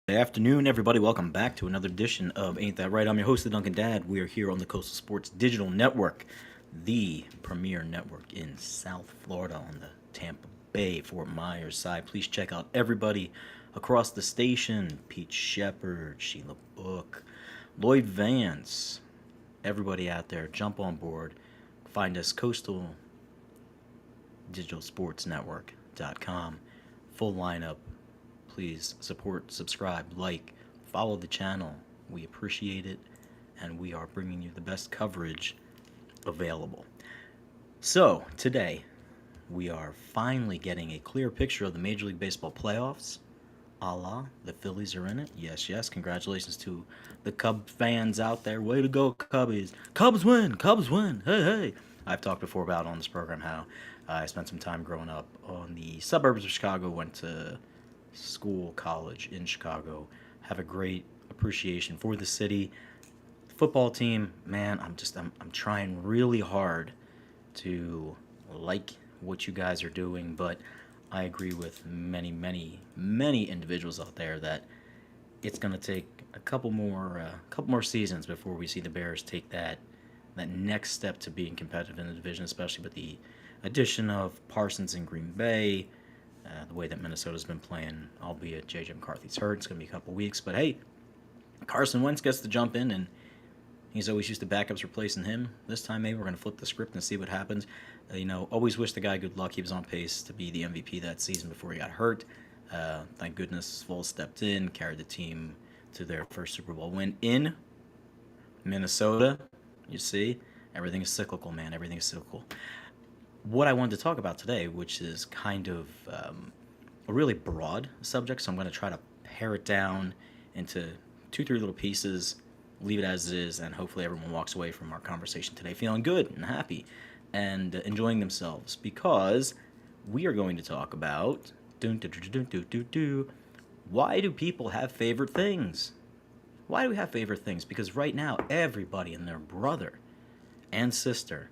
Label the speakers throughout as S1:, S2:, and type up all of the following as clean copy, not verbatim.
S1: Afternoon, everybody. Welcome back to another edition of Ain't That Right? I'm your host, the Duncan Dad. We are here on the Coastal Sports Digital Network, the premier network in South Florida on the Tampa Bay, Fort Myers side. Please check out everybody across the station: Pete Shepard, Sheila Book, Lloyd Vance. Everybody out there, jump on board. Find us Coastal Digital Sports Network.com. Full lineup. Please support, subscribe, like, follow the channel. We appreciate it, and we are bringing you the best coverage available. So, today, we are finally getting a clear picture of the Major League Baseball playoffs. The Phillies are in it. Yes, yes. Congratulations to the Cub fans out there. Way to go, Cubbies. Cubs win! Cubs win! Hey, hey! I've talked before about on this program how I spent some time growing up on the suburbs of Chicago, went to school, college in Chicago, have a great appreciation for the city. Football team, man, I'm trying really hard to like what you guys are doing, but I agree with many individuals out there that it's going to take a couple more seasons before we see the Bears take that next step to being competitive in the division, especially with the addition of Parsons in Green Bay, the way that Minnesota's been playing, albeit J.J. McCarthy's hurt. It's going to be a couple weeks. But hey, Carson Wentz gets to jump in, and he's always used to backups replacing him. This time, maybe we're going to flip the script and see what happens. Always wish the guy good luck. He was on pace to be the MVP that season before he got hurt. Thank goodness Foles stepped in, carried the team to their first Super Bowl win in Minnesota. You see, everything is cyclical, man. Everything is cyclical. What I wanted to talk about today, which is kind of a really broad subject, so I'm going to try to pare it down into two, three little pieces, leave it as it is, and hopefully everyone walks away from our conversation today feeling good and happy and enjoying themselves, because we are going to talk about why do people have favorite things? Why do we have favorite things? Because right now, everybody and their brother and sister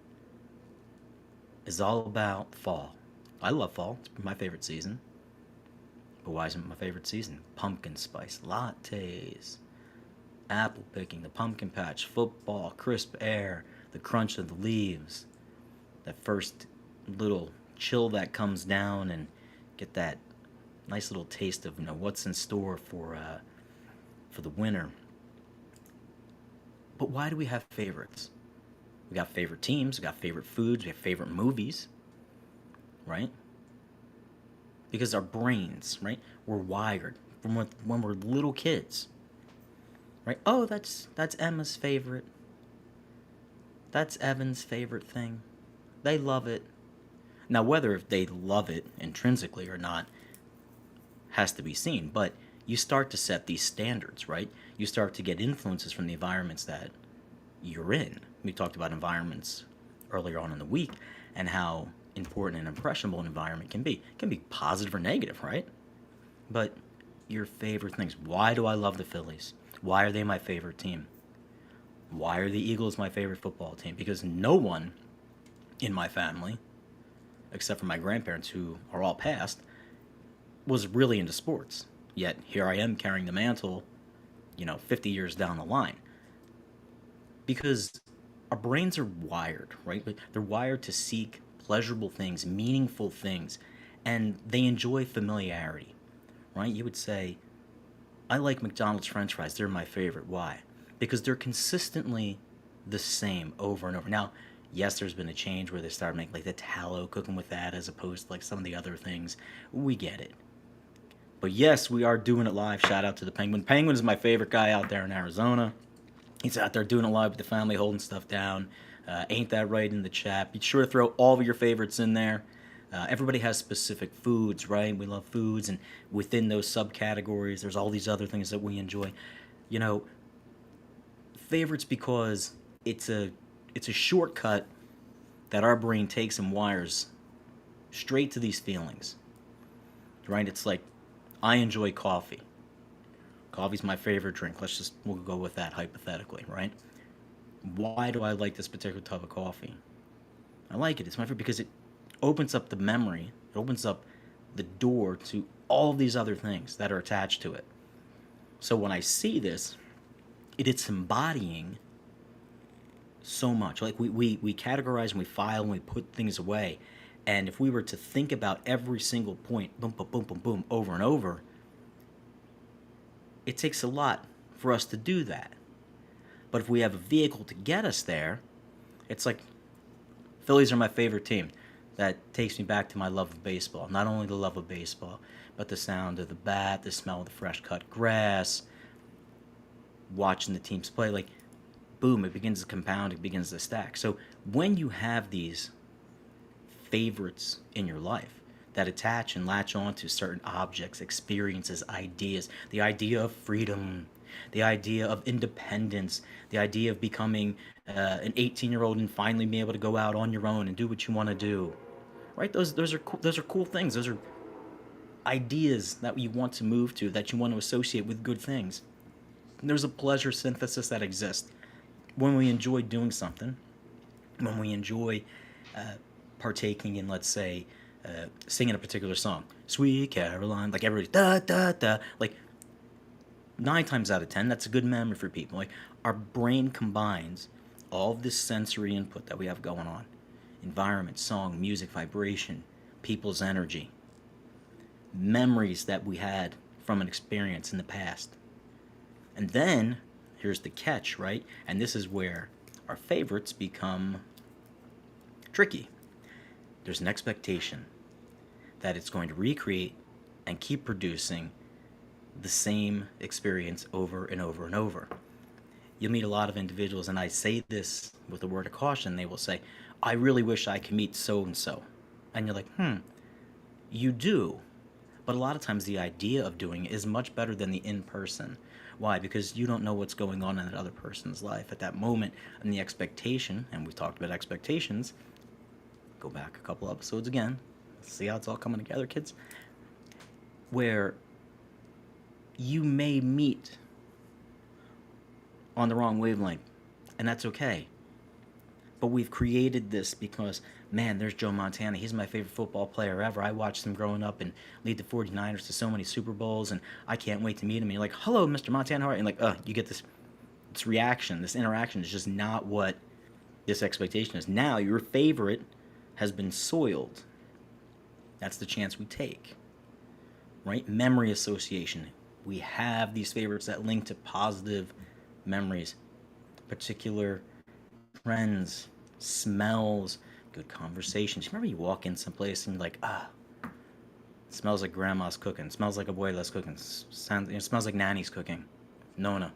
S1: is all about fall. I love fall. It's my favorite season. But why isn't it my favorite season? Pumpkin spice lattes, apple picking, the pumpkin patch, football, crisp air, the crunch of the leaves, that first little chill that comes down, and get that nice little taste of what's in store for the winter. But why do we have favorites? We got favorite teams, we got favorite foods, we have favorite movies, right? Because our brains, right, we're wired from when we're little kids, right? Oh, that's Emma's favorite. That's Evan's favorite thing. They love it. Now, whether they love it intrinsically or not has to be seen, but you start to set these standards, right? You start to get influences from the environments that you're in. We talked about environments earlier on in the week and how important and impressionable an environment can be. It can be positive or negative, right? But your favorite things. Why do I love the Phillies? Why are they my favorite team? Why are the Eagles my favorite football team? Because no one in my family, except for my grandparents who are all passed, was really into sports. Yet here I am carrying the mantle, 50 years down the line. Because our brains are wired, right? They're wired to seek pleasurable things, meaningful things, and they enjoy familiarity, right? You would say, I like McDonald's French fries. They're my favorite. Why? Because they're consistently the same over and over. Now, yes, there's been a change where they started making like the tallow, cooking with that as opposed to like some of the other things. We get it. But yes, we are doing it live. Shout out to the Penguin. Penguin is my favorite guy out there in Arizona. He's out there doing it live with the family, holding stuff down. Ain't that right in the chat? Be sure to throw all of your favorites in there. Everybody has specific foods, right? We love foods, and within those subcategories, there's all these other things that we enjoy. You know, favorites, because it's a shortcut that our brain takes and wires straight to these feelings, right? It's like, I enjoy coffee. Coffee's my favorite drink. We'll go with that hypothetically, right? Why do I like this particular type of coffee? I like it. It's my favorite because it opens up the memory. It opens up the door to all these other things that are attached to it. So when I see this, it's embodying so much. Like we categorize and we file and we put things away. And if we were to think about every single point, boom, boom, boom, boom, boom, over and over, it takes a lot for us to do that. But if we have a vehicle to get us there, it's like Phillies are my favorite team. That takes me back to my love of baseball. Not only the love of baseball, but the sound of the bat, the smell of the fresh cut grass, watching the teams play. Like, boom, it begins to compound, it begins to stack. So when you have these favorites in your life that attach and latch on to certain objects, experiences, ideas, the idea of freedom, the idea of independence, the idea of becoming an 18-year-old and finally being able to go out on your own and do what you want to do, right? Those are cool things. Those are ideas that you want to move to, that you want to associate with good things. And there's a pleasure synthesis that exists when we enjoy doing something, when we enjoy partaking in, let's say, singing a particular song, "Sweet Caroline," like everybody da da da, like 9 times out of 10, that's a good memory for people. Like our brain combines all of this sensory input that we have going on, environment, song, music, vibration, people's energy, memories that we had from an experience in the past. And then here's the catch, right? And this is where our favorites become tricky. There's an expectation that it's going to recreate and keep producing the same experience over and over and over. You'll meet a lot of individuals, and I say this with a word of caution. They will say, "I really wish I could meet so and so." And you're like, you do. But a lot of times the idea of doing it is much better than the in person. Why? Because you don't know what's going on in that other person's life at that moment, and the expectation, and we've talked about expectations. Go back a couple episodes again. See how it's all coming together, kids? Where you may meet on the wrong wavelength, and that's okay. But we've created this because, man, there's Joe Montana. He's my favorite football player ever. I watched him growing up and lead the 49ers to so many Super Bowls, and I can't wait to meet him. And you're like, "Hello, Mr. Montana, how are you?" And like, you get this reaction, this interaction is just not what this expectation is. Now your favorite has been soiled. That's the chance we take, right? Memory association. We have these favorites that link to positive memories, particular trends, smells, good conversations. Remember you walk in someplace and you're like, it smells like grandma's cooking, it smells like abuela's cooking, it smells like nanny's cooking, Nona.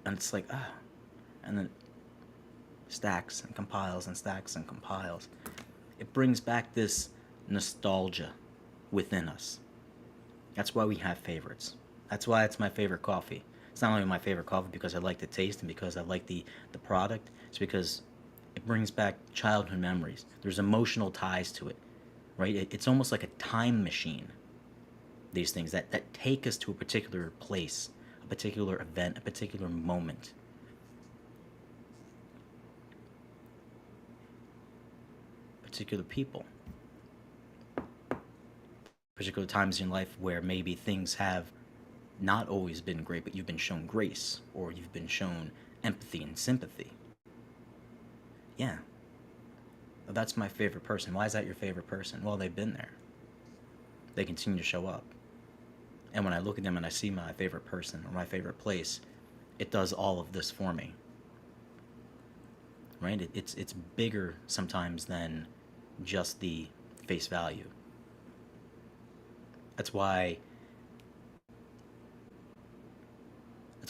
S1: And it's like, and then stacks and compiles and stacks and compiles. It brings back this nostalgia within us. That's why we have favorites. That's why it's my favorite coffee. It's not only my favorite coffee because I like the taste and because I like the product. It's because it brings back childhood memories. There's emotional ties to it, right? It's almost like a time machine. These things that take us to a particular place, a particular event, a particular moment. Particular people. Particular times in life where maybe things have not always been great, but you've been shown grace or you've been shown empathy and sympathy. Yeah. Well, that's my favorite person. Why is that your favorite person? Well, they've been there. They continue to show up. And when I look at them and I see my favorite person or my favorite place, it does all of this for me. Right? It's bigger sometimes than just the face value. That's why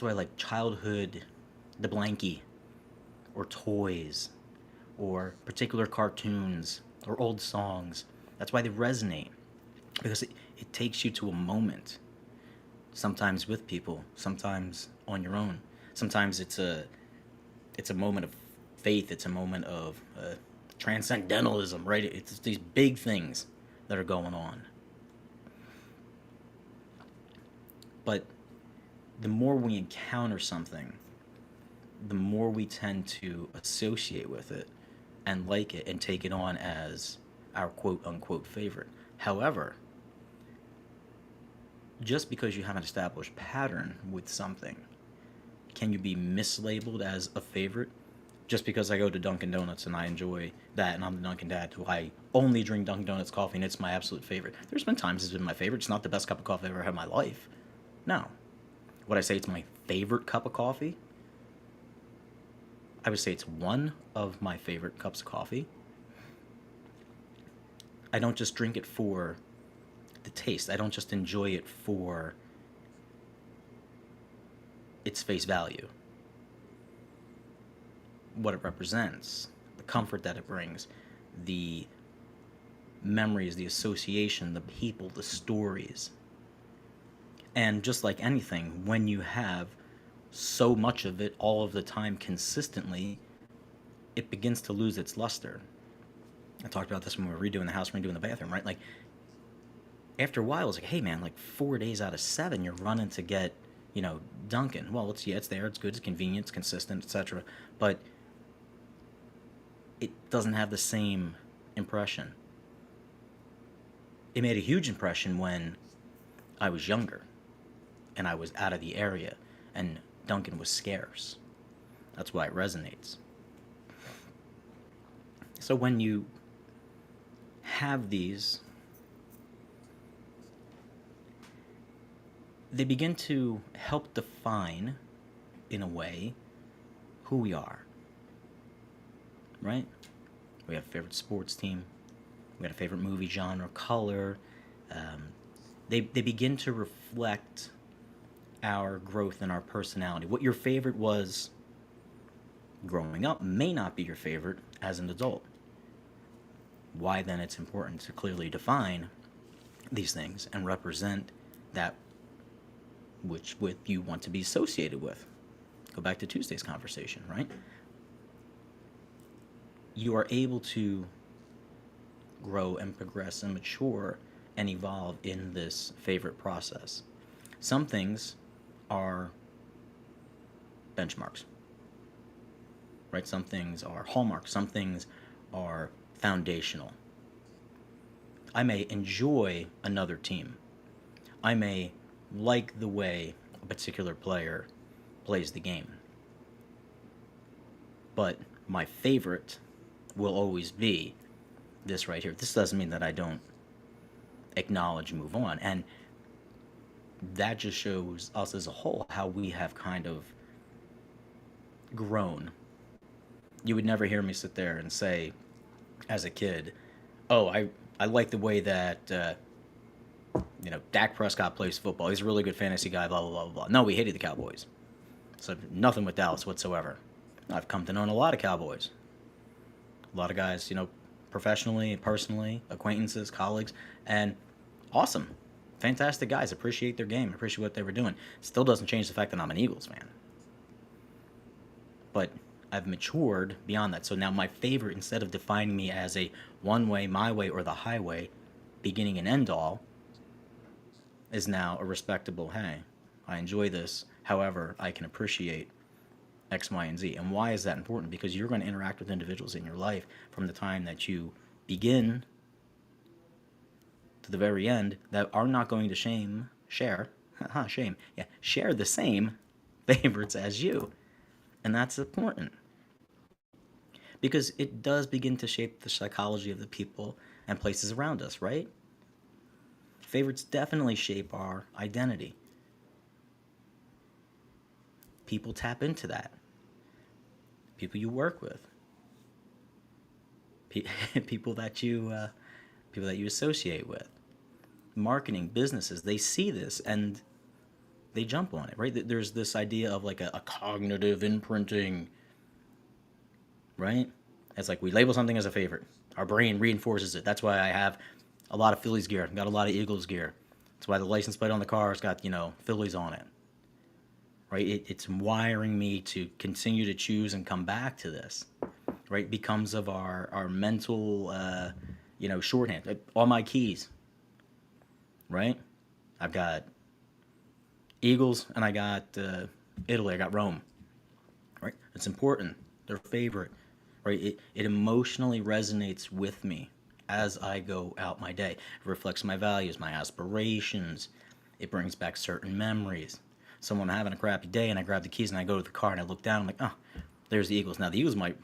S1: like childhood, the blankie, or toys, or particular cartoons, or old songs. That's why they resonate. Because it takes you to a moment. Sometimes with people, sometimes on your own. Sometimes it's a moment of faith. It's a moment of transcendentalism, right? It's these big things that are going on. But the more we encounter something, the more we tend to associate with it and like it and take it on as our quote unquote favorite. However, just because you have an established pattern with something, can you be mislabeled as a favorite? Just because I go to Dunkin' Donuts and I enjoy that and I'm the Dunkin' Dad, do I only drink Dunkin' Donuts coffee and it's my absolute favorite? There's been times it's been my favorite. It's not the best cup of coffee I've ever had in my life. No. Would I say it's my favorite cup of coffee? I would say it's one of my favorite cups of coffee. I don't just drink it for the taste. I don't just enjoy it for its face value, what it represents, the comfort that it brings, the memories, the association, the people, the stories. And just like anything, when you have so much of it all of the time consistently, it begins to lose its luster. I talked about this when we were redoing the house, redoing the bathroom, right? Like, after a while, it's like, hey man, like 4 days out of 7, you're running to get, Dunkin'. Well, it's there, it's good, it's convenient, it's consistent, etc. But it doesn't have the same impression. It made a huge impression when I was younger and I was out of the area and Dunkin' was scarce. That's why it resonates. So when you have these, they begin to help define, in a way, who we are. Right? We have a favorite sports team. We got a favorite movie genre, color. They begin to reflect our growth and our personality. What your favorite was growing up may not be your favorite as an adult. Why then it's important to clearly define these things and represent that which with you want to be associated with. Go back to Tuesday's conversation, right? You are able to grow and progress and mature and evolve in this favorite process. Some things are benchmarks, right? Some things are hallmarks. Some things are foundational. I may enjoy another team. I may like the way a particular player plays the game. But my favorite will always be this right here. This doesn't mean that I don't acknowledge, move on. And that just shows us as a whole how we have kind of grown. You would never hear me sit there and say, as a kid, oh, I like the way that, Dak Prescott plays football. He's a really good fantasy guy, blah, blah, blah, blah. No, we hated the Cowboys. So nothing with Dallas whatsoever. I've come to know a lot of Cowboys. A lot of guys, professionally, personally, acquaintances, colleagues, and awesome. Fantastic guys. Appreciate their game. Appreciate what they were doing. Still doesn't change the fact that I'm an Eagles fan. But I've matured beyond that. So now my favorite, instead of defining me as a one way, my way, or the highway, beginning and end all, is now a respectable, hey, I enjoy this. However, I can appreciate X, Y, and Z. And why is that important? Because you're going to interact with individuals in your life from the time that you begin to the very end that are not going to share the same favorites as you. And that's important. Because it does begin to shape the psychology of the people and places around us, right? Favorites definitely shape our identity. People tap into that. People you work with. People that you associate with. Marketing, businesses, they see this and they jump on it, right? There's this idea of like a cognitive imprinting, right? It's like we label something as a favorite. Our brain reinforces it. That's why I have a lot of Phillies gear. I've got a lot of Eagles gear. That's why the license plate on the car has got, Phillies on it. Right? It's wiring me to continue to choose and come back to this. Right? It becomes of our mental, shorthand. All my keys. Right? I've got Eagles and I got Italy. I got Rome. Right? It's important. They're favorite. Right? It emotionally resonates with me as I go out my day. It reflects my values, my aspirations. It brings back certain memories. So when I'm having a crappy day and I grab the keys and I go to the car and I look down, I'm like, oh, there's the Eagles. Now the Eagles might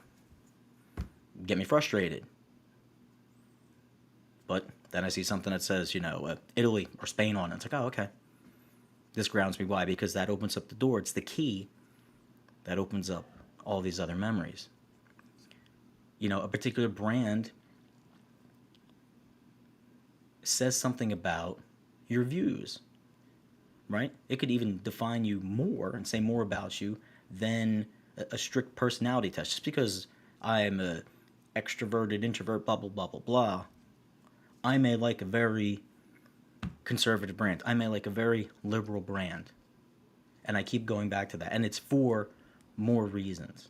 S1: get me frustrated, but then I see something that says, Italy or Spain on it. It's like, oh, okay. This grounds me. Why? Because that opens up the door. It's the key that opens up all these other memories. A particular brand says something about your views, right? It could even define you more and say more about you than a strict personality test. Just because I am a extroverted, introvert, blah, blah, blah, blah, blah, I may like a very conservative brand. I may like a very liberal brand. And I keep going back to that. And it's for more reasons.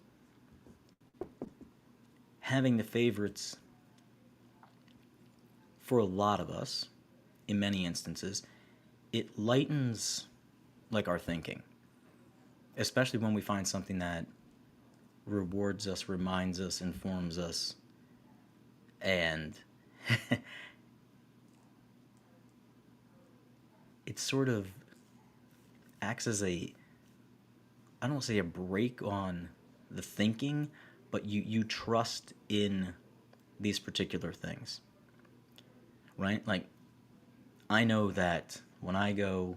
S1: Having the favorites, for a lot of us, in many instances, it lightens our thinking. Especially when we find something that rewards us, reminds us, informs us, and it sort of acts as I don't want to say a break on the thinking, but you trust in these particular things, right? Like, I know that when I go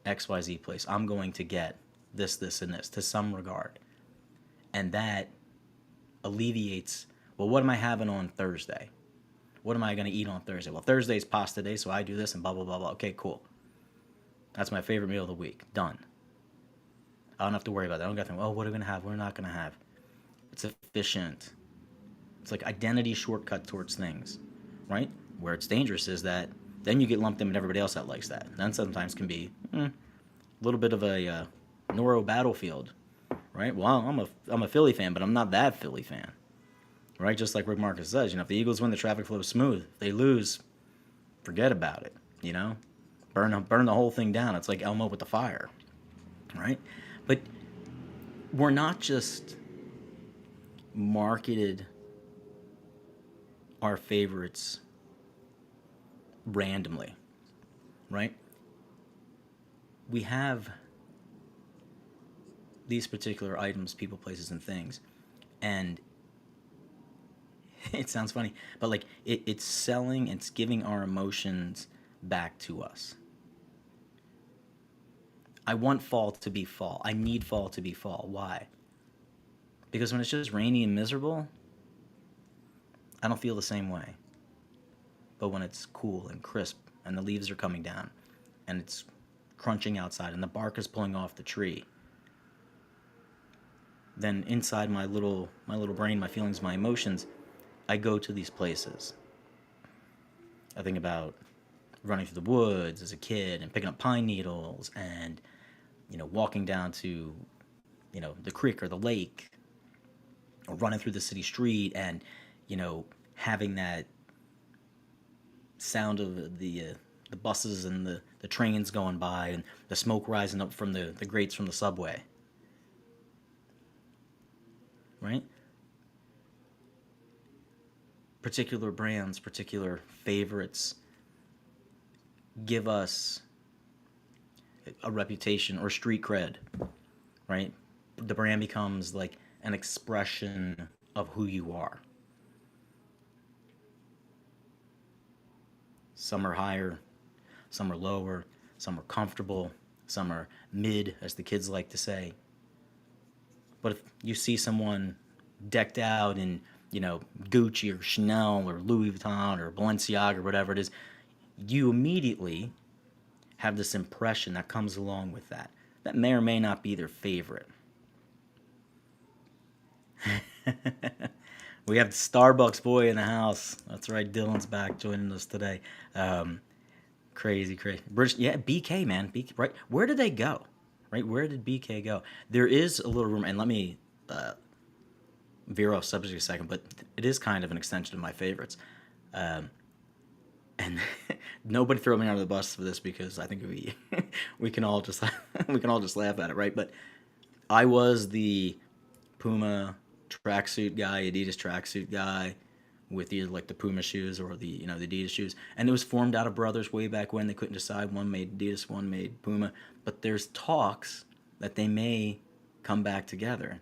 S1: XYZ place, I'm going to get this, this, and this to some regard. And that alleviates, well, what am I having on Thursday? What am I going to eat on Thursday? Well, Thursday's pasta day, so I do this and blah, blah, blah, blah. Okay, cool. That's my favorite meal of the week. Done. I don't have to worry about that. I don't got to think, oh, what are we going to have? What are we not going to have? It's efficient. It's like identity shortcut towards things, right? Where it's dangerous is that then you get lumped in with everybody else that likes that. Then sometimes can be a little bit of a neuro battlefield, right? Well, I'm a Philly fan, but I'm not that Philly fan, right? Just like Rick Marcus says, if the Eagles win, the traffic flow is smooth. If they lose, forget about it, burn the whole thing down. It's like Elmo with the fire, right? But we're not just marketed our favorites randomly, right? We have these particular items, people, places, and things, and it sounds funny, but it's selling, it's giving our emotions back to us. I want fall to be fall. I need fall to be fall. Why? Because when it's just rainy and miserable, I don't feel the same way. But when it's cool and crisp and the leaves are coming down and it's crunching outside and the bark is pulling off the tree, then inside my little brain, my feelings, my emotions, I go to these places. I think about running through the woods as a kid and picking up pine needles and walking down to the creek or the lake, or running through the city street and having that sound of the buses and the trains going by and the smoke rising up from the grates from the subway, right? Particular brands, particular favorites give us a reputation or street cred, right? The brand becomes like an expression of who you are. Some are higher, some are lower, some are comfortable, some are mid, as the kids like to say. But if you see someone decked out in, Gucci or Chanel or Louis Vuitton or Balenciaga or whatever it is, you immediately have this impression that comes along with that. That may or may not be their favorite. We have the Starbucks boy in the house. That's right, Dylan's back joining us today. Crazy. British, yeah, BK, man. BK, right? Where did they go? Right? Where did BK go? There is a little room, and let me veer off subject a second, but it is kind of an extension of my favorites. And nobody throw me under the bus for this because I think we can all just laugh at it, right? But I was the Puma tracksuit guy, Adidas tracksuit guy, with either like the Puma shoes or the the Adidas shoes, and it was formed out of brothers way back when. They couldn't decide. One made Adidas, one made Puma, but there's talks that they may come back together.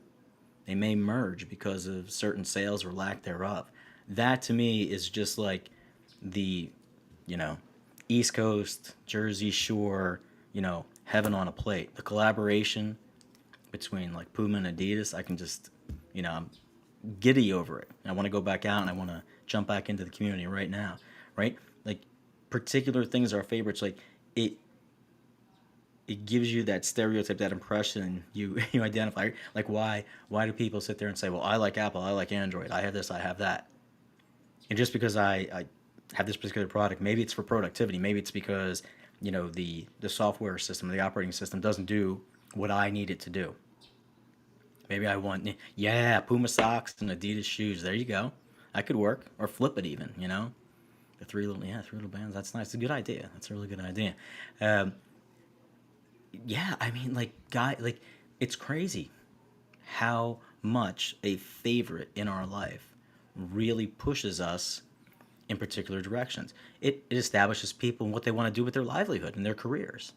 S1: They may merge because of certain sales or lack thereof. That to me is just like the, you know, East Coast, Jersey Shore, heaven on a plate. The collaboration between like Puma and Adidas, I can just, I'm giddy over it. I want to go back out and I want to jump back into the community right now, right? Like particular things are favorites. Like it, it gives you that stereotype, that impression you you identify. Like why do people sit there and say, well, I like Apple, I like Android, I have this, I have that, and just because I have this particular product, maybe it's for productivity, maybe it's because the software system, the operating system doesn't do what I need it to do. Maybe I want, yeah, Puma socks and Adidas shoes. There you go. I could work or flip it even. The three little bands. That's nice. It's a good idea. That's a really good idea. Um, yeah, I mean, like, it's crazy how much a favorite in our life really pushes us in particular directions. It establishes people and what they want to do with their livelihood and their careers,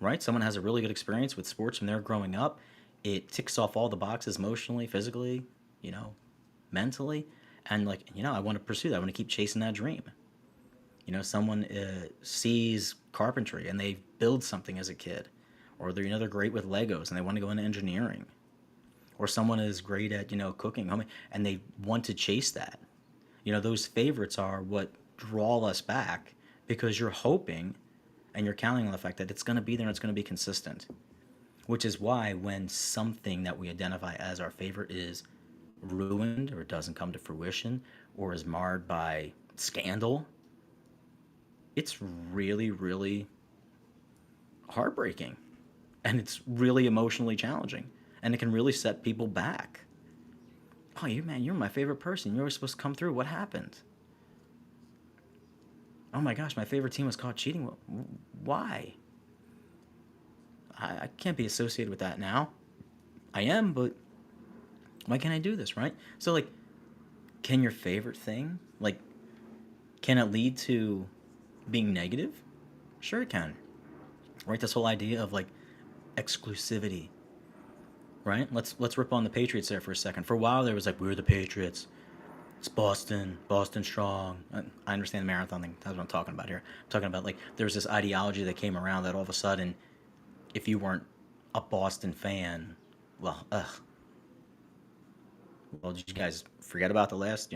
S1: right? Someone has a really good experience with sports when they're growing up. It ticks off all the boxes emotionally, physically, you know, mentally. And, like, I want to pursue that. I want to keep chasing that dream. Someone sees carpentry and they build something as a kid, or they're great with Legos and they want to go into engineering, or someone is great at cooking, and they want to chase that. Those favorites are what draw us back because you're hoping and you're counting on the fact that it's going to be there and it's going to be consistent. Which is why when something that we identify as our favorite is ruined or doesn't come to fruition or is marred by scandal, it's really, really heartbreaking. And it's really emotionally challenging. And it can really set people back. Oh, you're my favorite person. You were supposed to come through. What happened? Oh my gosh, my favorite team was caught cheating. Why? I can't be associated with that now. I am, but why can't I do this, right? So, like, can your favorite thing, like, can it lead to being negative? Sure it can. Right? This whole idea of, like, exclusivity, right? Let's rip on the Patriots there for a second. For a while there was like, we're the Patriots. It's Boston, Boston strong. I understand the marathon thing. That's what I'm talking about here. I'm talking about, like, there was this ideology that came around that all of a sudden, if you weren't a Boston fan, well, ugh. Well, did you guys forget about the last,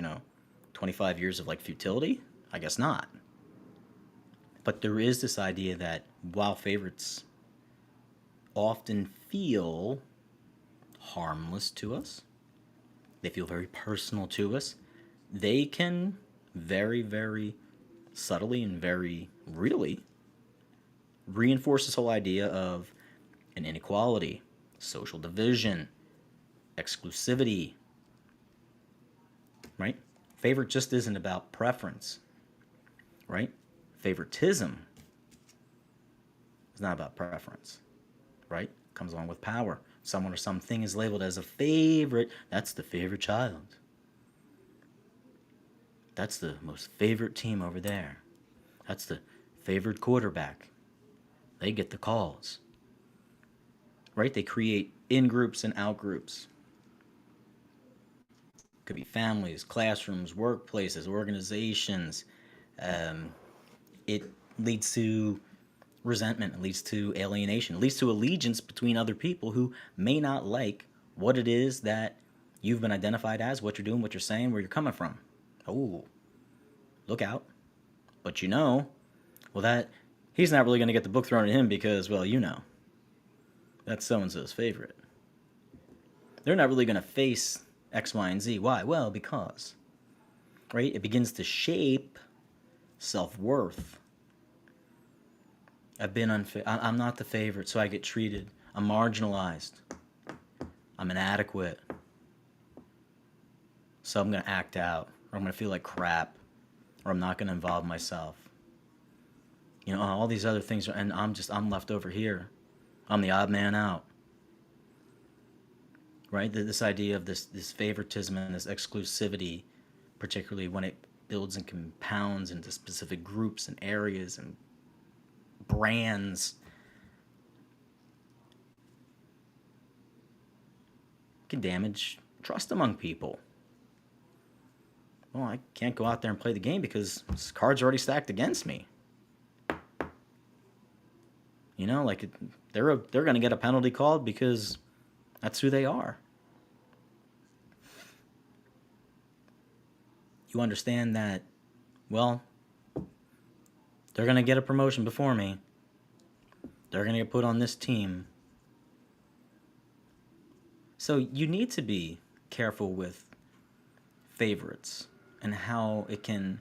S1: 25 years of, like, futility? I guess not. But there is this idea that while favorites often feel harmless to us, they feel very personal to us, they can very, very subtly and very really reinforce this whole idea of an inequality, social division, exclusivity, right? Favorite just isn't about preference, right? Favoritism is not about preference, right? Comes along with power. Someone or something is labeled as a favorite. That's the favorite child. That's the most favorite team over there. That's the favorite quarterback. They get the calls, right? They create in groups and out groups. Could be families, classrooms, workplaces, organizations. Um, it leads to resentment, it leads to alienation, it leads to allegiance between other people who may not like what it is that you've been identified as, what you're doing, what you're saying, where you're coming from. Oh, look out. But well, that he's not really going to get the book thrown at him because, well, that's so-and-so's favorite. They're not really going to face X, Y, and Z. Why? Well, because, right? It begins to shape self-worth. I've been I'm not the favorite, so I get treated. I'm marginalized. I'm inadequate. So I'm going to act out, or I'm going to feel like crap, or I'm not going to involve myself. All these other things, and I'm left over here. I'm the odd man out. Right? This idea of this favoritism and this exclusivity particularly when it builds and compounds into specific groups and areas and brands, can damage trust among people. Well, I can't go out there and play the game because this card's already stacked against me. You know, like they're going to get a penalty called because that's who they are. You understand that, well, they're going to get a promotion before me. They're going to get put on this team. So you need to be careful with favorites and how it can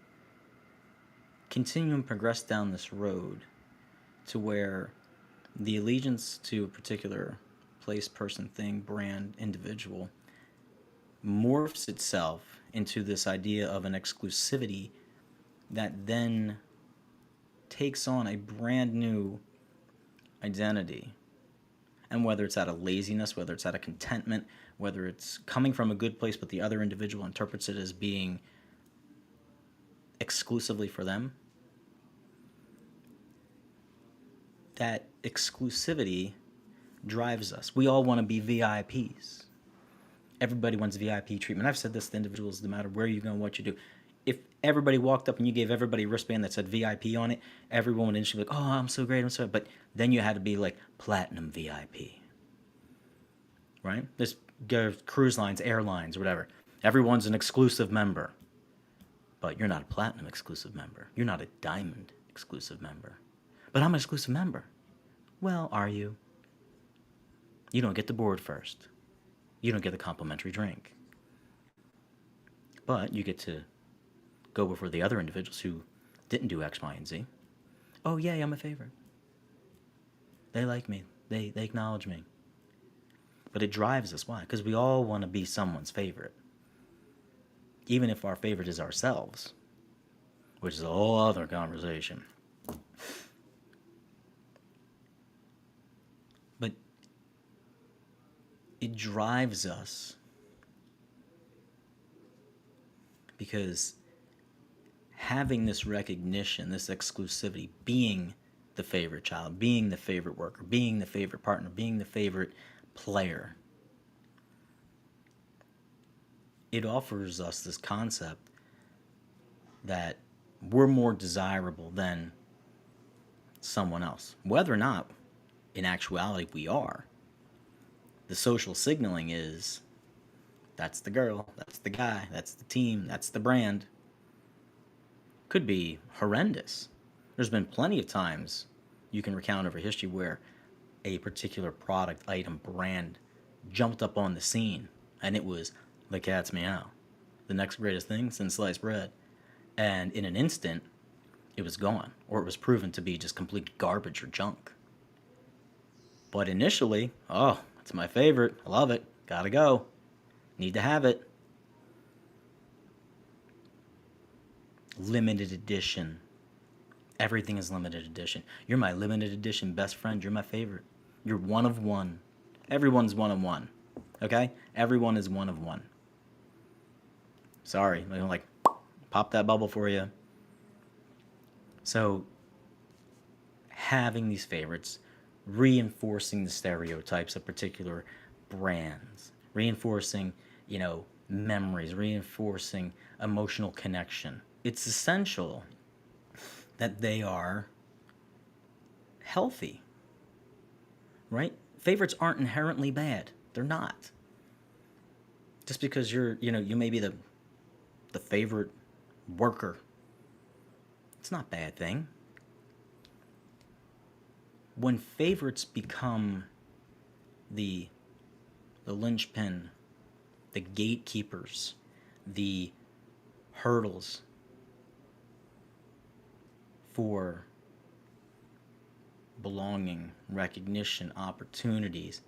S1: continue and progress down this road to where the allegiance to a particular place, person, thing, brand, individual morphs itself into this idea of an exclusivity that then takes on a brand new identity. And whether it's out of laziness, whether it's out of contentment, whether it's coming from a good place but the other individual interprets it as being exclusively for them, that exclusivity drives us. We all want to be VIPs. Everybody wants VIP treatment. I've said this to individuals, no matter where you go and what you do. If everybody walked up and you gave everybody a wristband that said VIP on it, everyone would instantly be like, oh, I'm so great, I'm so... But then you had to be like platinum VIP. Right? There's cruise lines, airlines, whatever. Everyone's an exclusive member. But you're not a platinum exclusive member. You're not a diamond exclusive member. But I'm an exclusive member. Well, are you? You don't get the board first. You don't get the complimentary drink. But you get to go before the other individuals who didn't do X, Y, and Z. Oh, yay, I'm a favorite. They like me. They acknowledge me. But it drives us. Why? Because we all want to be someone's favorite. Even if our favorite is ourselves. Which is a whole other conversation. But it drives us because having this recognition, this exclusivity, being the favorite child, being the favorite worker, being the favorite partner, being the favorite player, it offers us this concept that we're more desirable than someone else. Whether or not, in actuality, we are. The social signaling is, that's the girl, that's the guy, that's the team, that's the brand. Could be horrendous. There's been plenty of times you can recount over history where a particular product, item, brand jumped up on the scene and it was the cat's meow, the next greatest thing since sliced bread. And in an instant, it was gone, or it was proven to be just complete garbage or junk. But initially, oh, it's my favorite, I love it, gotta go, need to have it. Limited edition. Everything is limited edition. You're my limited edition best friend. You're my favorite. You're one of one. Everyone's one of one. Okay? Everyone is one of one. Sorry. Like, pop that bubble for you. So, having these favorites, reinforcing the stereotypes of particular brands, reinforcing, memories, reinforcing emotional connection. It's essential that they are healthy, right? Favorites aren't inherently bad. They're not. Just because you may be the favorite worker, it's not a bad thing. When favorites become the linchpin, the gatekeepers, the hurdles for belonging, recognition, opportunities,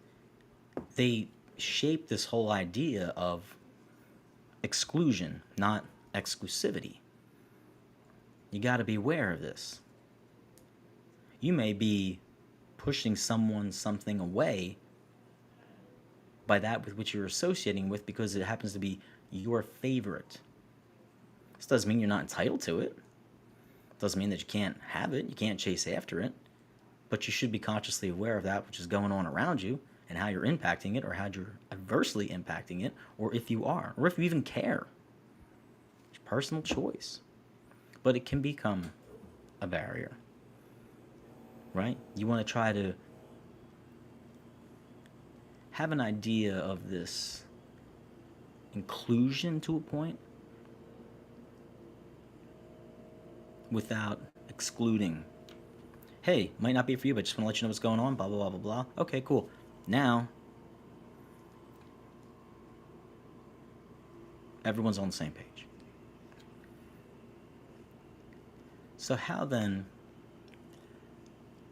S1: they shape this whole idea of exclusion, not exclusivity. You got to be aware of this. You may be pushing something away by that with which you're associating with because it happens to be your favorite. This doesn't mean you're not entitled to it. Doesn't mean that you can't have it, you can't chase after it, but you should be consciously aware of that which is going on around you and how you're impacting it or how you're adversely impacting it, or if you are, or if you even care. It's personal choice. But it can become a barrier, right? You want to try to have an idea of this inclusion to a point without excluding. Hey, might not be for you, but just want to let you know what's going on, blah, blah, blah, blah, blah. Okay, cool. Now, everyone's on the same page. So how then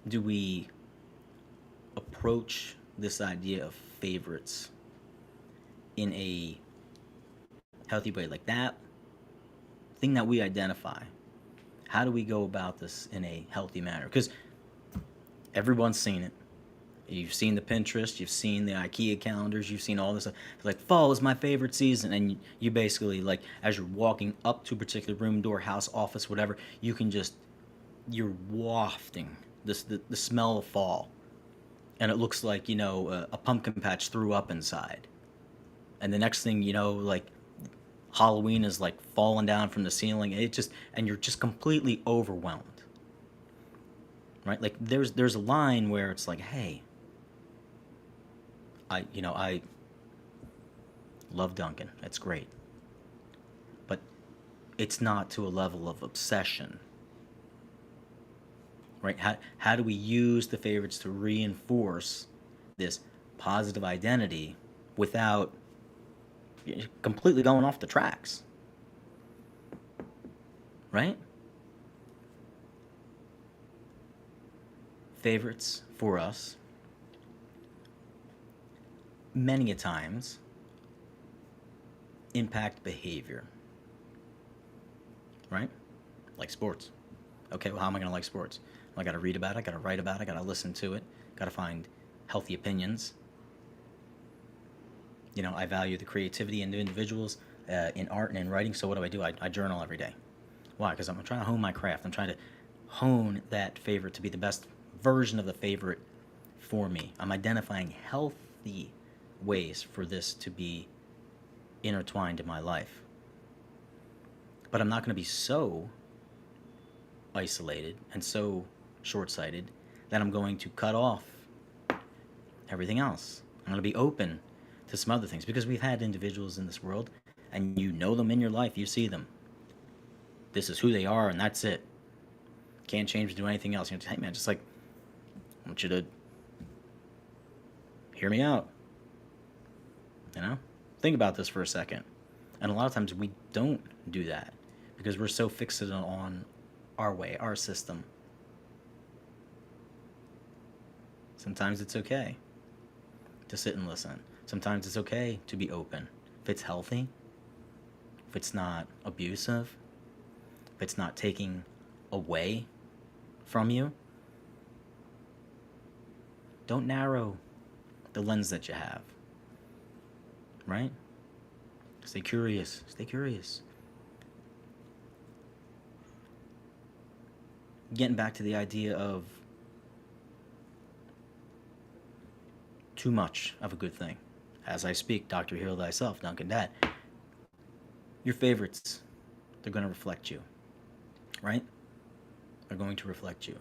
S1: do we approach this idea of favorites in a healthy way? Like that thing that we identify, how do we go about this in a healthy manner? Because everyone's seen it. You've seen the Pinterest, you've seen the IKEA calendars, you've seen all this stuff. It's like, fall is my favorite season. And you basically, like, as you're walking up to a particular room, door, house, office, whatever, you can just, you're wafting the smell of fall. And it looks like, a pumpkin patch threw up inside. And the next thing you know, like, Halloween is like falling down from the ceiling. And you're just completely overwhelmed. Right? Like there's a line where it's like, hey, I love Dunkin'. It's great. But it's not to a level of obsession. Right? How do we use the favorites to reinforce this positive identity without completely going off the tracks? Right? Favorites for us, many a times, impact behavior. Right? Like sports. Okay, well, how am I going to like sports? Well, I got to read about it, I got to write about it, I got to listen to it, got to find healthy opinions. I value the creativity in individuals in art and in writing, so what do? I journal every day. Why? Because I'm trying to hone my craft. I'm trying to hone that favorite to be the best version of the favorite for me. I'm identifying healthy ways for this to be intertwined in my life. But I'm not going to be so isolated and so short-sighted that I'm going to cut off everything else. I'm going to be open to some other things because we've had individuals in this world and you know them in your life, you see them. This is who they are and that's it. Can't change or do anything else. Hey man, just like, I want you to hear me out. Think about this for a second. And a lot of times we don't do that because we're so fixated on our way, our system. Sometimes it's okay to sit and listen. Sometimes it's okay to be open. If it's healthy, if it's not abusive, if it's not taking away from you, don't narrow the lens that you have. Right? Stay curious. Stay curious. Getting back to the idea of too much of a good thing. As I speak, Dr. Heal Thyself, Duncan Dad. Your favorites, they're going to reflect you. Right? They're going to reflect you.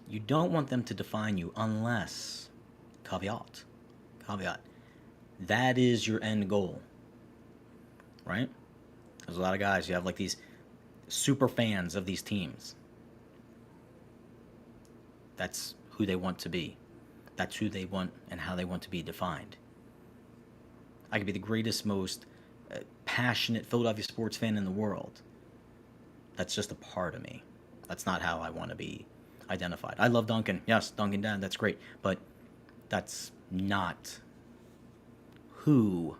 S1: You don't want them to define you unless, caveat, that is your end goal. Right? There's a lot of guys, you have like these super fans of these teams. That's who they want to be. That's who they want and how they want to be defined. I could be the greatest, most passionate Philadelphia sports fan in the world. That's just a part of me. That's not how I want to be identified. I love Duncan. Yes, Duncan Dad, that's great. But that's not who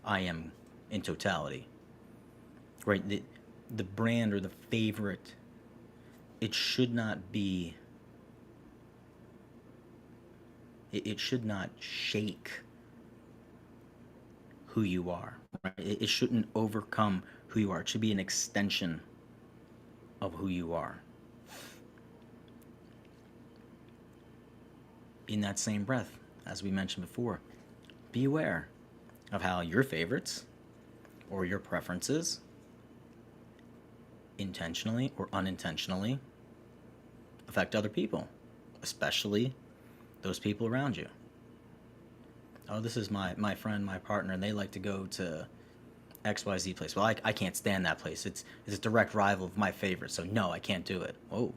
S1: I am in totality. Right? The brand or the favorite, it should not be, it should not shake who you are. Right? It shouldn't overcome who you are. It should be an extension of who you are. In that same breath, as we mentioned before, be aware of how your favorites or your preferences, intentionally or unintentionally, affect other people, especially those people around you. Oh, this is my friend, my partner, and they like to go to XYZ place. Well, I can't stand that place. It's a direct rival of my favorite, so no, I can't do it. Oh,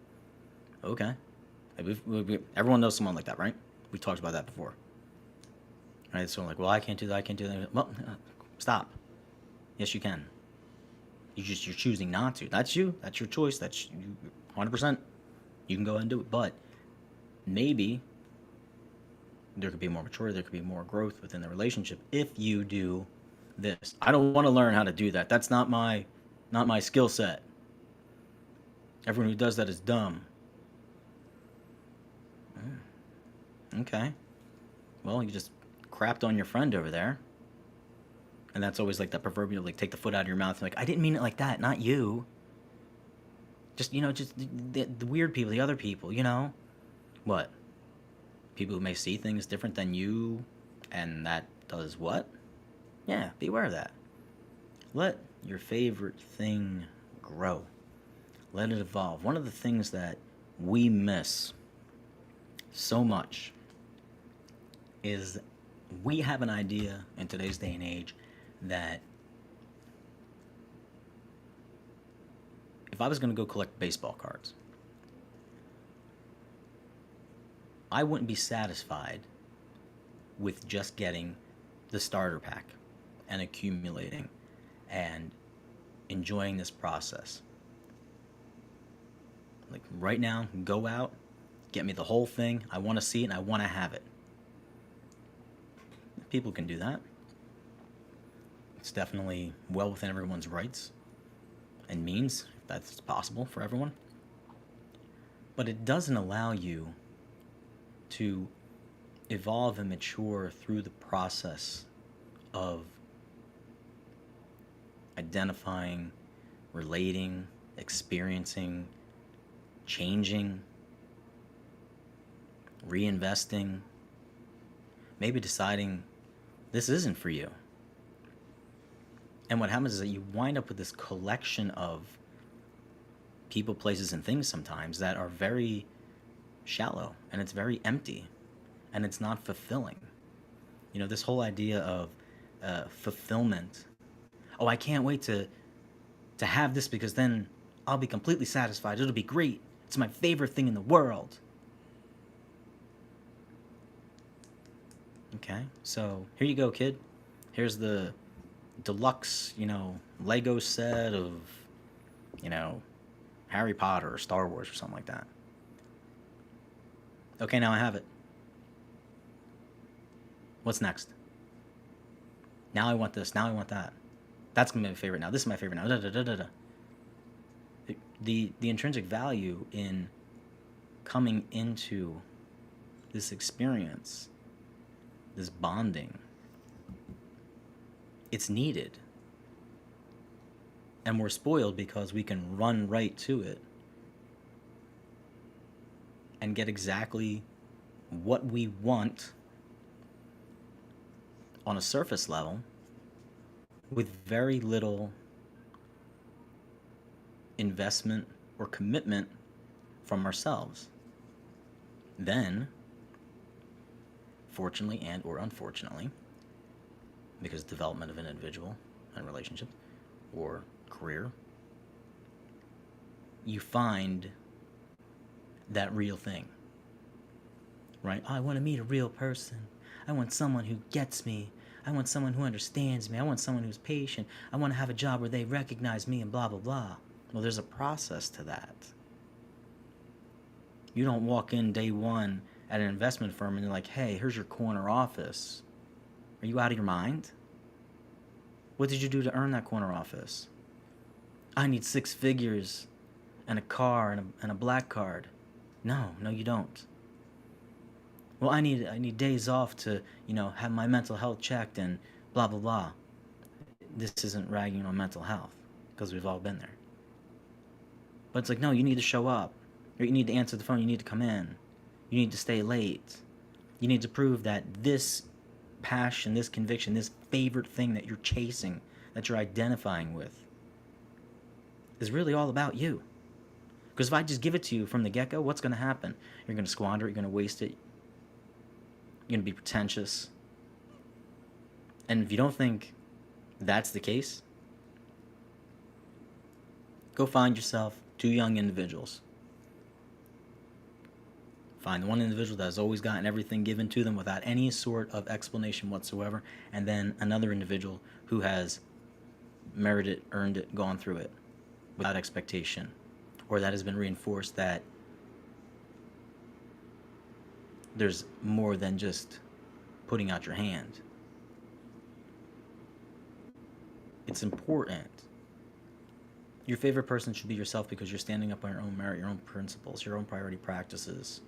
S1: okay. Everyone knows someone like that, right? We talked about that before. Right? So I'm like, well, I can't do that. I can't do that. Well, stop. Yes, you can. You're choosing not to. That's you. That's your choice. That's you. 100%. You can go ahead and do it, but maybe there could be more maturity. There could be more growth within the relationship if you do this. I don't want to learn how to do that. That's not my skill set. Everyone who does that is dumb. Okay. Well, you just crapped on your friend over there. And that's always like that proverbial, like, take the foot out of your mouth. Like, I didn't mean it like that, not you. Just, just the weird people, the other people, What? People who may see things different than you, and that does what? Yeah, be aware of that. Let your favorite thing grow. Let it evolve. One of the things that we miss so much is we have an idea in today's day and age that if I was going to go collect baseball cards, I wouldn't be satisfied with just getting the starter pack and accumulating and enjoying this process. Like right now, go out, get me the whole thing. I want to see it and I want to have it. People can do that. It's definitely well within everyone's rights and means, if that's possible for everyone. But it doesn't allow you to evolve and mature through the process of identifying, relating, experiencing, changing, reinvesting, maybe deciding this isn't for you. And what happens is that you wind up with this collection of people, places, and things sometimes that are very shallow, and it's very empty, and it's not fulfilling. This whole idea of fulfillment. Oh, I can't wait to have this because then I'll be completely satisfied. It'll be great. It's my favorite thing in the world. Okay, so here you go, kid. Here's the deluxe, Lego set of, Harry Potter or Star Wars or something like that. Okay, now I have it. What's next? Now I want this. Now I want that. That's gonna be my favorite now. This is my favorite now. Da, da, da, da, da. The intrinsic value in coming into this experience, this bonding, it's needed. And we're spoiled because we can run right to it and get exactly what we want on a surface level with very little investment or commitment from ourselves. Then, fortunately and or unfortunately, because development of an individual and relationship or career, you find that real thing, right? Oh, I want to meet a real person. I want someone who gets me. I want someone who understands me. I want someone who's patient. I want to have a job where they recognize me and blah, blah, blah. Well, there's a process to that. You don't walk in day one at an investment firm and they're like, hey, here's your corner office. Are you out of your mind? What did you do to earn that corner office? I need 6 figures and a car and a black card. No, you don't. Well, I need days off to, have my mental health checked and blah, blah, blah. this isn't ragging on mental health, because we've all been there. But it's like, no, you need to show up. Or you need to answer the phone. You need to come in. You need to stay late. You need to prove that this passion, this conviction, this favorite thing that you're chasing, that you're identifying with, is really all about you. Because if I just give it to you from the get-go, what's going to happen? You're going to squander it. You're going to waste it. You're going to be pretentious. And if you don't think that's the case, go find yourself 2 young individuals. Find one individual that has always gotten everything given to them without any sort of explanation whatsoever, and then another individual who has merited, earned it, gone through it without expectation, or that has been reinforced that there's more than just putting out your hand. It's important. Your favorite person should be yourself, because you're standing up on your own merit, your own principles, your own priority practices,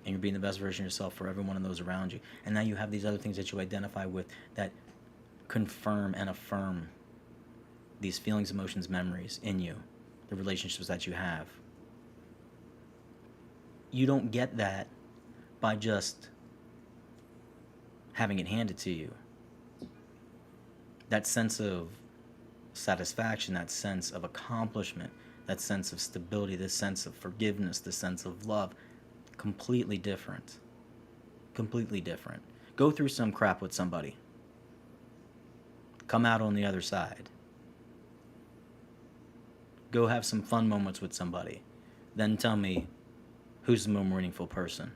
S1: and you're being the best version of yourself for everyone and those around you. And now you have these other things that you identify with that confirm and affirm these feelings, emotions, memories in you, the relationships that you have. You don't get that by just having it handed to you. That sense of satisfaction, that sense of accomplishment, that sense of stability, this sense of forgiveness, this sense of love, completely different. Completely different. Go through some crap with somebody. Come out on the other side. Go have some fun moments with somebody. Then tell me who's the more meaningful person.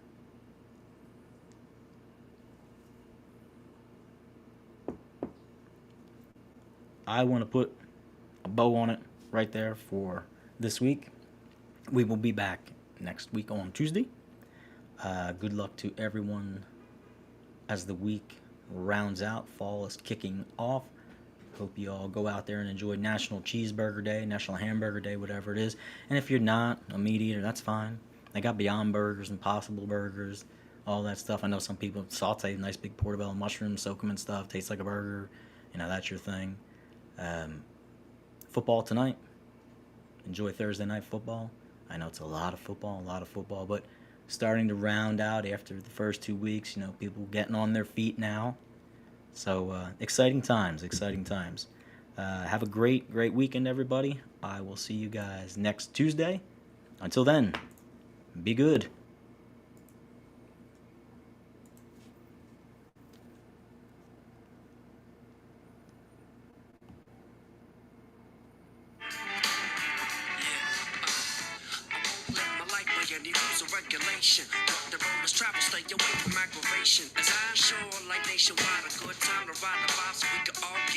S1: I want to put a bow on it right there for this week. We will be back next week on Tuesday. Good luck to everyone as the week rounds out. Fall is kicking off. Hope you all go out there and enjoy National Cheeseburger Day, National Hamburger Day, whatever it is. And if you're not a meat eater, that's fine. They got Beyond Burgers, Impossible Burgers, all that stuff. I know some people saute nice big portobello mushrooms, soak them and stuff. Tastes like a burger. That's your thing. Football tonight. Enjoy Thursday night football. I know it's a lot of football, but starting to round out after the first 2 weeks. People getting on their feet now. So exciting times. Have a great weekend, everybody. I will see you guys next Tuesday. Until then, be good.
S2: Any rules or regulation. The road is travel, stay away from aggravation. As I ensure like nationwide, a good time to ride the vibe so we can all get